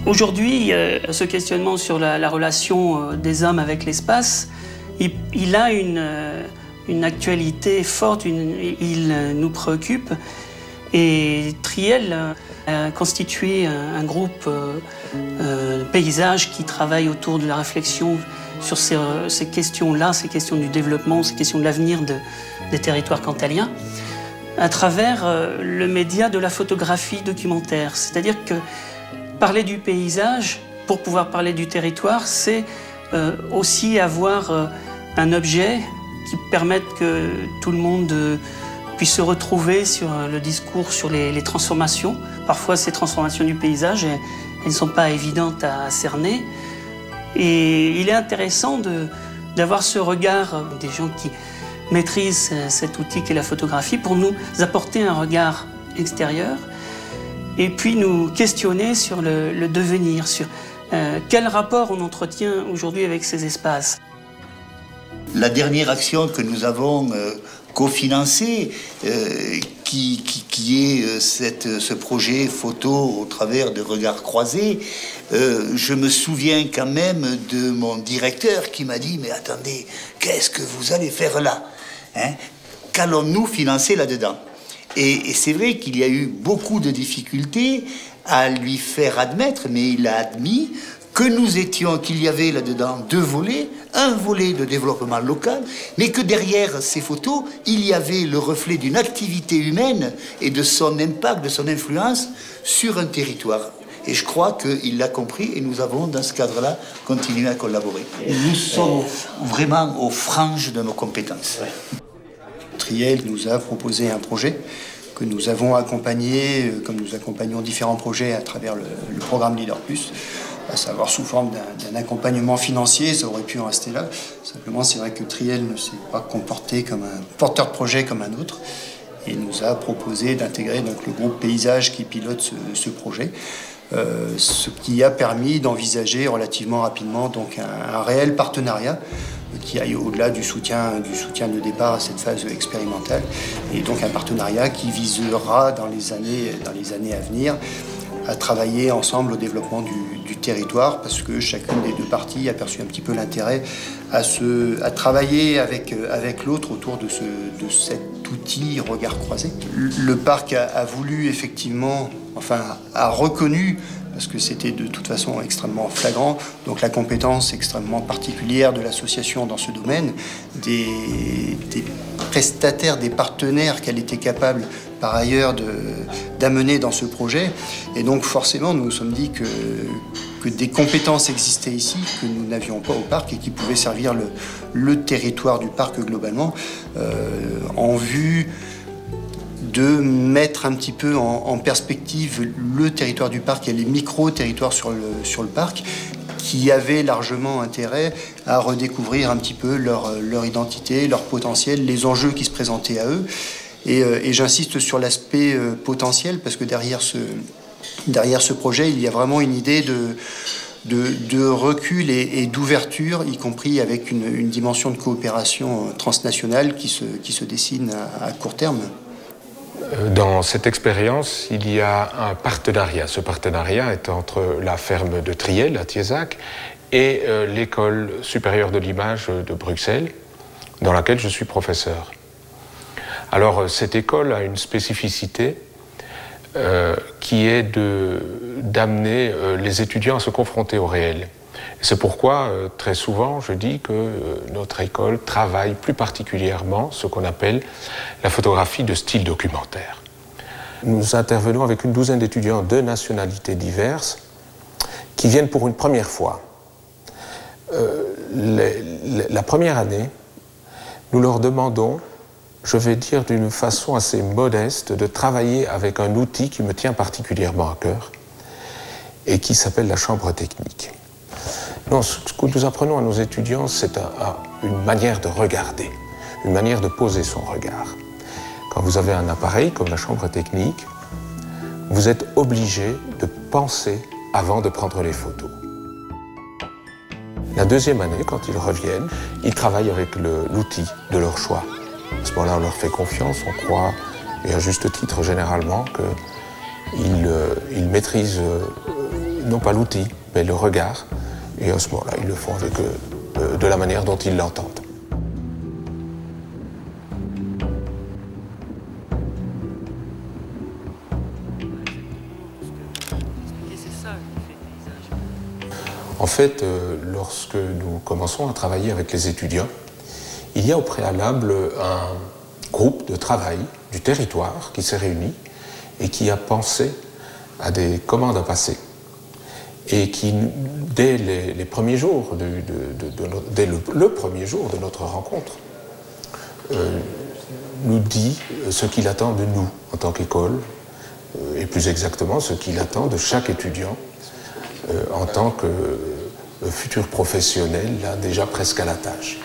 Aujourd'hui, ce questionnement sur la relation des hommes avec l'espace, il a une actualité forte, il nous préoccupe. Et Triel a constitué un groupe paysage qui travaille autour de la réflexion sur ces questions-là, ces questions du développement, ces questions de l'avenir des territoires cantaliens, à travers le média de la photographie documentaire. C'est-à-dire que parler du paysage, pour pouvoir parler du territoire, c'est aussi avoir un objet qui permette que tout le monde puisse se retrouver sur le discours sur les transformations. Parfois, ces transformations du paysage, elles ne sont pas évidentes à cerner. Et il est intéressant d'avoir ce regard des gens qui maîtrisent cet outil qu'est la photographie pour nous apporter un regard extérieur et puis nous questionner sur le devenir, sur quel rapport on entretient aujourd'hui avec ces espaces. La dernière action que nous avons cofinancée, qui est ce projet photo au travers de regards croisés, je me souviens quand même de mon directeur qui m'a dit « Mais attendez, qu'est-ce que vous allez faire là, hein? Qu'allons-nous financer là-dedans ?» Et c'est vrai qu'il y a eu beaucoup de difficultés à lui faire admettre, mais il a admis qu'il y avait là-dedans deux volets, un volet de développement local, mais que derrière ces photos, il y avait le reflet d'une activité humaine et de son impact, de son influence sur un territoire. Et je crois qu'il l'a compris et nous avons, dans ce cadre-là, continué à collaborer. Nous sommes vraiment aux franges de nos compétences. Triel nous a proposé un projet que nous avons accompagné, comme nous accompagnons différents projets à travers le programme Leader Plus, à savoir sous forme d'un accompagnement financier. Ça aurait pu en rester là. Simplement, c'est vrai que Triel ne s'est pas comporté comme un porteur de projet comme un autre et nous a proposé d'intégrer donc le groupe Paysage qui pilote ce projet. Ce qui a permis d'envisager relativement rapidement donc un réel partenariat qui aille au-delà du soutien de départ à cette phase expérimentale, et donc un partenariat qui visera dans les années à venir à travailler ensemble au développement du territoire, parce que chacune des deux parties a perçu un petit peu l'intérêt à travailler avec l'autre autour de cet outil regard croisé. Le parc a voulu effectivement, a reconnu, parce que c'était de toute façon extrêmement flagrant, donc la compétence extrêmement particulière de l'association dans ce domaine, des prestataires, des partenaires qu'elle était capable par ailleurs d'amener dans ce projet. Et donc forcément, nous nous sommes dit que des compétences existaient ici, que nous n'avions pas au parc et qui pouvaient servir le territoire du parc globalement, en vue de mettre un petit peu en perspective le territoire du parc et les micro-territoires sur le parc, qui avaient largement intérêt à redécouvrir un petit peu leur identité, leur potentiel, les enjeux qui se présentaient à eux. Et j'insiste sur l'aspect potentiel, parce que derrière ce projet, il y a vraiment une idée de recul et d'ouverture, y compris avec une dimension de coopération transnationale qui se dessine à court terme. Dans cette expérience, il y a un partenariat. Ce partenariat est entre la ferme de Triel, à Thiézac, et l'école supérieure de l'image de Bruxelles, dans laquelle je suis professeur. Alors, cette école a une spécificité qui est d'amener les étudiants à se confronter au réel. C'est pourquoi, très souvent, je dis que notre école travaille plus particulièrement ce qu'on appelle la photographie de style documentaire. Nous intervenons avec une douzaine d'étudiants de nationalités diverses qui viennent pour une première fois. La première année, nous leur demandons, je vais dire d'une façon assez modeste, de travailler avec un outil qui me tient particulièrement à cœur et qui s'appelle la chambre technique. Non, ce que nous apprenons à nos étudiants, c'est une manière de regarder, une manière de poser son regard. Quand vous avez un appareil comme la chambre technique, vous êtes obligé de penser avant de prendre les photos. La deuxième année, quand ils reviennent, ils travaillent avec l'outil de leur choix. À ce moment-là, on leur fait confiance, on croit, et à juste titre généralement, qu'ils maîtrisent non pas l'outil, mais le regard. Et à ce moment-là, ils le font avec de la manière dont ils l'entendent. En fait, lorsque nous commençons à travailler avec les étudiants, il y a au préalable un groupe de travail du territoire qui s'est réuni et qui a pensé à des commandes à passer. Et qui, dès les premiers jours, dès le premier jour de notre rencontre, nous dit ce qu'il attend de nous en tant qu'école, et plus exactement ce qu'il attend de chaque étudiant en tant que futur professionnel, là, déjà presque à la tâche.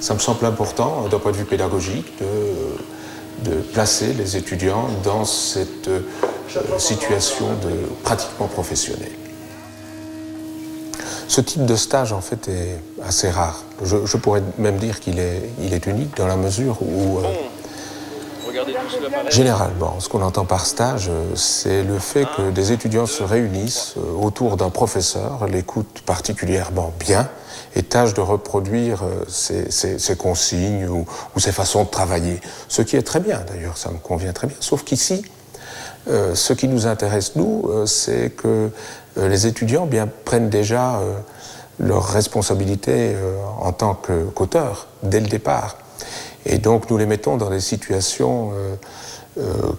Ça me semble important, d'un point de vue pédagogique, de placer les étudiants dans cette situation de pratiquement professionnelle. Ce type de stage, en fait, est assez rare. Je pourrais même dire qu'il est unique dans la mesure où, généralement, ce qu'on entend par stage, c'est le fait que des étudiants se réunissent autour d'un professeur, l'écoutent particulièrement bien et tâchent de reproduire ses consignes ou ses façons de travailler. Ce qui est très bien, d'ailleurs, ça me convient très bien. Sauf qu'ici, ce qui nous intéresse, nous, c'est que les étudiants prennent déjà leurs responsabilités en tant qu'auteurs dès le départ. Et donc nous les mettons dans des situations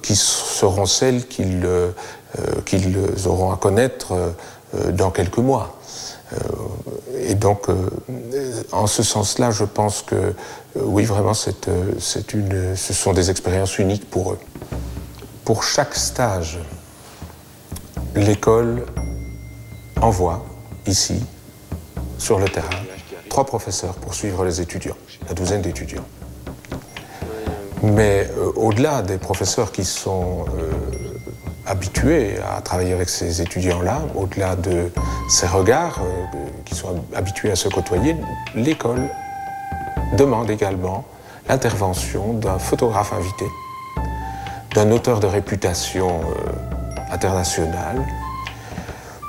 qui seront celles qu'ils auront à connaître dans quelques mois. Et donc, en ce sens-là, je pense que, oui, vraiment, ce sont des expériences uniques pour eux. Pour chaque stage, l'école envoie, ici, sur le terrain, 3 professeurs pour suivre les étudiants, la douzaine d'étudiants. Mais au-delà des professeurs qui sont habitués à travailler avec ces étudiants-là, au-delà de ces regards qui sont habitués à se côtoyer, l'école demande également l'intervention d'un photographe invité, d'un auteur de réputation internationale,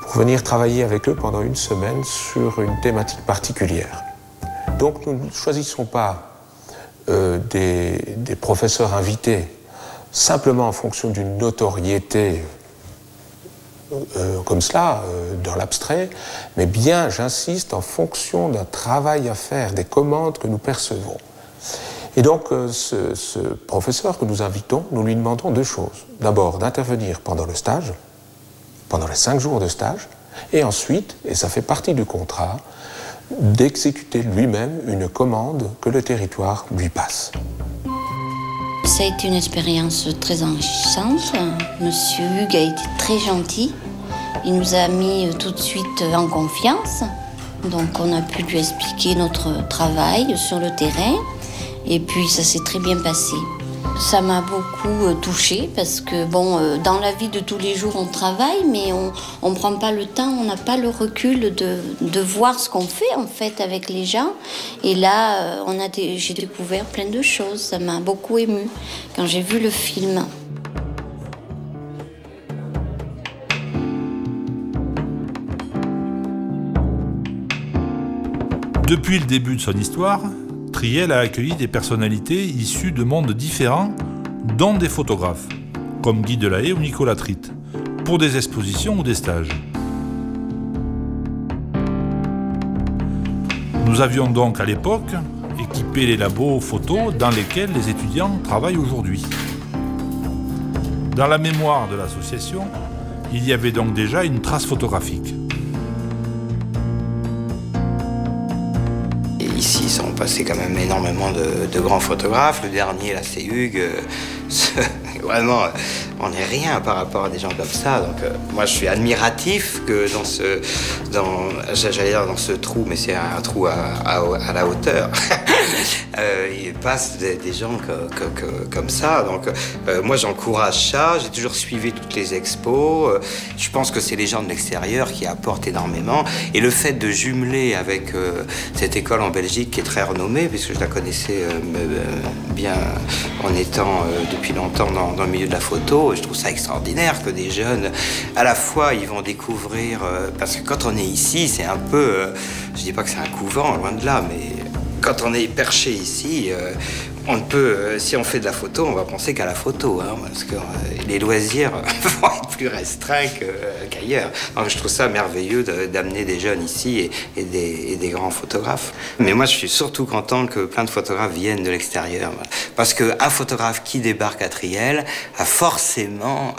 pour venir travailler avec eux pendant une semaine sur une thématique particulière. Donc nous ne choisissons pas des professeurs invités simplement en fonction d'une notoriété comme cela, dans l'abstrait, mais bien, j'insiste, en fonction d'un travail à faire, des commandes que nous percevons. Et donc, ce professeur que nous invitons, nous lui demandons 2 choses. D'abord, d'intervenir pendant le stage, pendant les 5 jours de stage, et ensuite, et ça fait partie du contrat, d'exécuter lui-même une commande que le territoire lui passe. Ça a été une expérience très enrichissante. Monsieur Hugues a été très gentil. Il nous a mis tout de suite en confiance. Donc on a pu lui expliquer notre travail sur le terrain. Et puis ça s'est très bien passé. Ça m'a beaucoup touchée parce que, bon, dans la vie de tous les jours, on travaille, mais on ne prend pas le temps, on n'a pas le recul de voir ce qu'on fait, en fait, avec les gens. Et là, j'ai découvert plein de choses. Ça m'a beaucoup émue quand j'ai vu le film. Depuis le début de son histoire, Triel a accueilli des personnalités issues de mondes différents, dont des photographes, comme Guy Delahaye ou Nicolas Tritt, pour des expositions ou des stages. Nous avions donc à l'époque équipé les labos photos dans lesquels les étudiants travaillent aujourd'hui. Dans la mémoire de l'association, il y avait donc déjà une trace photographique. Ici, sont passés quand même énormément de grands photographes. Le dernier, là, c'est Hugues. Vraiment, on n'est rien par rapport à des gens comme ça. Donc, moi, je suis admiratif que j'allais dire dans ce trou, mais c'est un trou à la hauteur. Il passe des gens comme ça. Donc, moi, j'encourage ça. J'ai toujours suivi toutes les expos. Je pense que c'est les gens de l'extérieur qui apportent énormément. Et le fait de jumeler avec cette école en Belgique qui est très renommée, puisque je la connaissais bien en étant depuis longtemps le milieu de la photo. Je trouve ça extraordinaire que des jeunes, à la fois, ils vont découvrir... parce que quand on est ici, c'est un peu... je dis pas que c'est un couvent, loin de là, mais quand on est perché ici... on peut, si on fait de la photo, on va penser qu'à la photo, hein, parce que les loisirs vont être plus restreints qu'ailleurs. Donc je trouve ça merveilleux d'amener des jeunes ici et des grands photographes. Mais moi, je suis surtout content que plein de photographes viennent de l'extérieur. Parce qu'un photographe qui débarque à Triel a forcément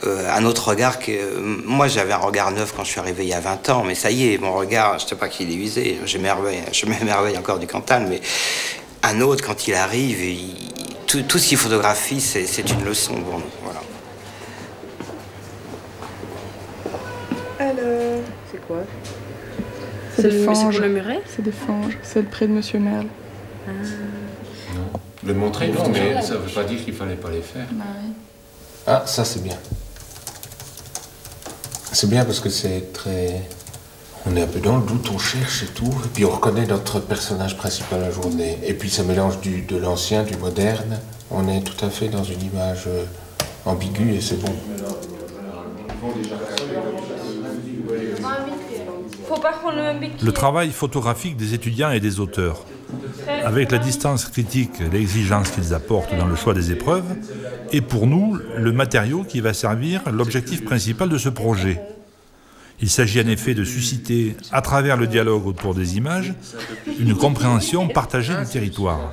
un autre regard que... Moi, j'avais un regard neuf quand je suis arrivé il y a 20 ans, mais ça y est, mon regard, je ne sais pas qu'il est usé. Je m'émerveille encore du Cantal, mais... Un autre, quand il arrive, tout ce qu'il photographie, c'est une leçon pour nous. Voilà. Alors, c'est quoi? C'est des fanges. C'est pour le muret? C'est des fanges. C'est près de Monsieur Merle. Non. Le montrer, non, mais ça ne veut pas dire qu'il ne fallait pas les faire. Bah oui. Ah, ça c'est bien. C'est bien parce que c'est très... On est un peu dans le doute, on cherche et tout, et puis on reconnaît notre personnage principal la journée. Et puis ça mélange de l'ancien, du moderne. On est tout à fait dans une image ambiguë et c'est bon. Le travail photographique des étudiants et des auteurs, avec la distance critique et l'exigence qu'ils apportent dans le choix des épreuves, est pour nous le matériau qui va servir l'objectif principal de ce projet. Il s'agit en effet de susciter, à travers le dialogue autour des images, une compréhension partagée du territoire.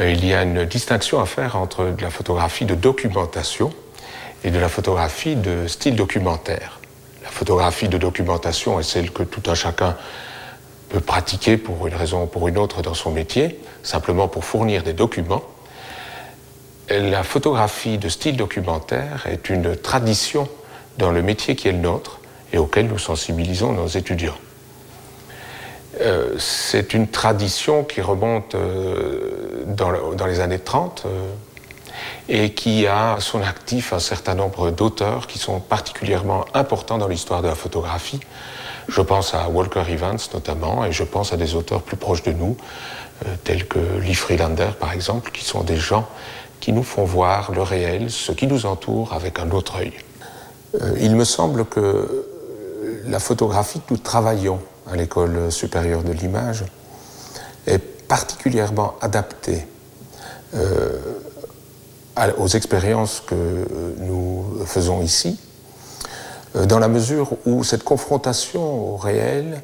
Il y a une distinction à faire entre de la photographie de documentation et de la photographie de style documentaire. La photographie de documentation est celle que tout un chacun peut pratiquer pour une raison ou pour une autre dans son métier, simplement pour fournir des documents. La photographie de style documentaire est une tradition dans le métier qui est le nôtre et auquel nous sensibilisons nos étudiants. C'est une tradition qui remonte dans les années 30 et qui a à son actif un certain nombre d'auteurs qui sont particulièrement importants dans l'histoire de la photographie. Je pense à Walker Evans notamment, et je pense à des auteurs plus proches de nous, tels que Lee Friedlander par exemple, qui sont des gens qui nous font voir le réel, ce qui nous entoure avec un autre œil. Il me semble que la photographie que nous travaillons à l'École supérieure de l'image est particulièrement adaptée aux expériences que nous faisons ici, dans la mesure où cette confrontation au réel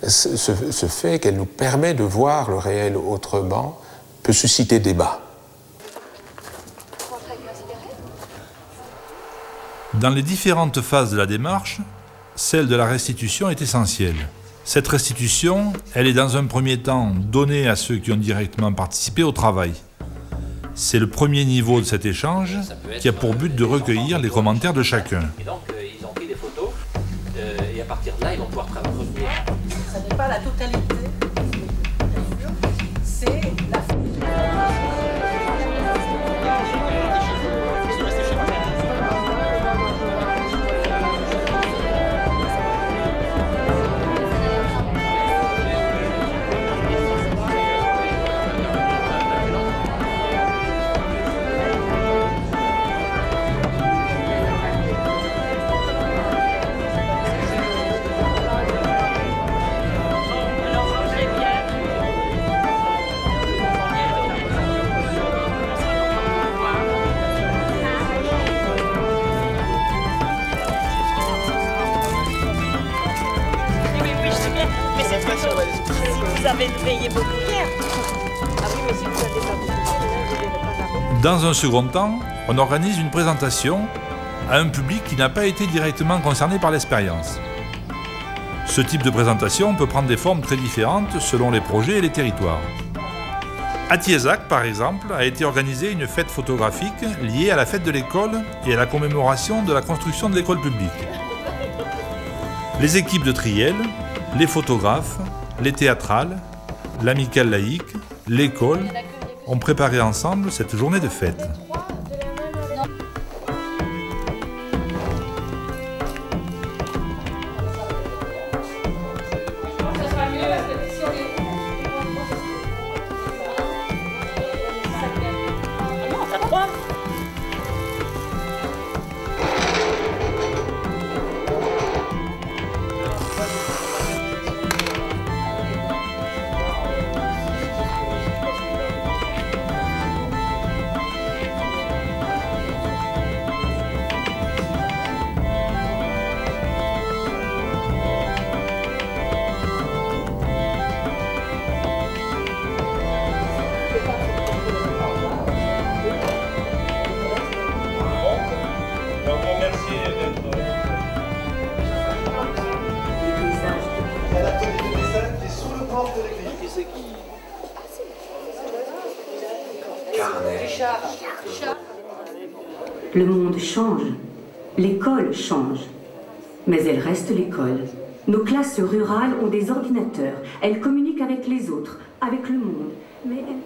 se fait qu'elle nous permet de voir le réel autrement, peut susciter débat. Dans les différentes phases de la démarche, celle de la restitution est essentielle. Cette restitution, elle est dans un premier temps donnée à ceux qui ont directement participé au travail. C'est le premier niveau de cet échange qui a pour but de recueillir les commentaires de chacun. Et donc, ils ont pris des photos et à partir de là, ils vont pouvoir travailler. Ce n'est pas la totalité, c'est la... Mais c'est plutôt si vous avez payé beaucoup hier. Ah oui, mais si vous n'avez pas beaucoup hier, vous n'avez pas la... Dans un second temps, on organise une présentation à un public qui n'a pas été directement concerné par l'expérience. Ce type de présentation peut prendre des formes très différentes selon les projets et les territoires. À Thiézac, par exemple, a été organisée une fête photographique liée à la fête de l'école et à la commémoration de la construction de l'école publique. Les équipes de Triel, les photographes, les théâtrales, l'amicale laïque, l'école ont préparé ensemble cette journée de fête. Le monde change, l'école change, mais elle reste l'école. Nos classes rurales ont des ordinateurs, elles communiquent avec les autres, avec le monde, mais elles...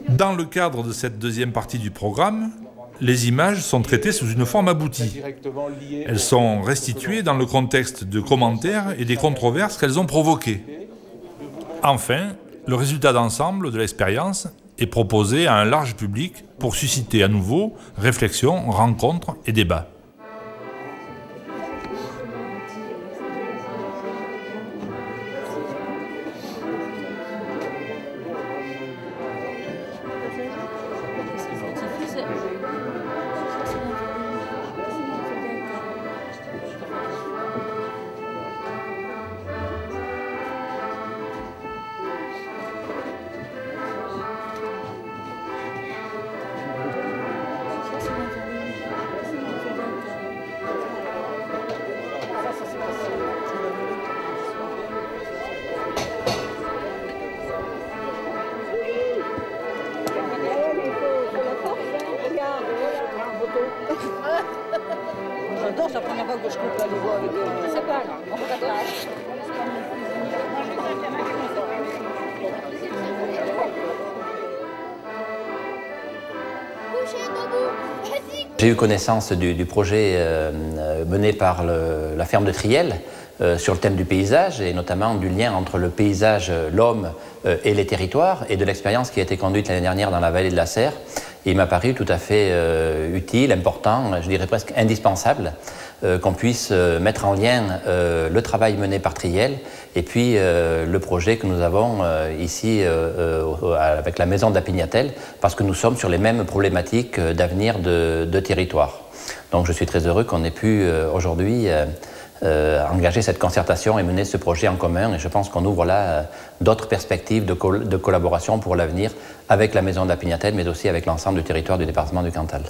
Dans le cadre de cette deuxième partie du programme, les images sont traitées sous une forme aboutie. Elles sont restituées dans le contexte de commentaires et des controverses qu'elles ont provoquées. Enfin, le résultat d'ensemble de l'expérience est proposé à un large public pour susciter à nouveau réflexion, rencontres et débats. J'adore, c'est la première fois que je coupe la niveau avec eux. C'est pas grave, on regardera. J'ai eu connaissance du projet mené par la ferme de Triel sur le thème du paysage et notamment du lien entre le paysage, l'homme et les territoires et de l'expérience qui a été conduite l'année dernière dans la vallée de la Serre. Il m'a paru tout à fait utile, important, je dirais presque indispensable qu'on puisse mettre en lien le travail mené par Triel et puis le projet que nous avons ici avec la maison d'Apignatel, parce que nous sommes sur les mêmes problématiques d'avenir de territoire. Donc je suis très heureux qu'on ait pu aujourd'hui engager cette concertation et mener ce projet en commun, et je pense qu'on ouvre là d'autres perspectives de collaboration pour l'avenir avec la maison d'Apignatel, mais aussi avec l'ensemble du territoire du département du Cantal.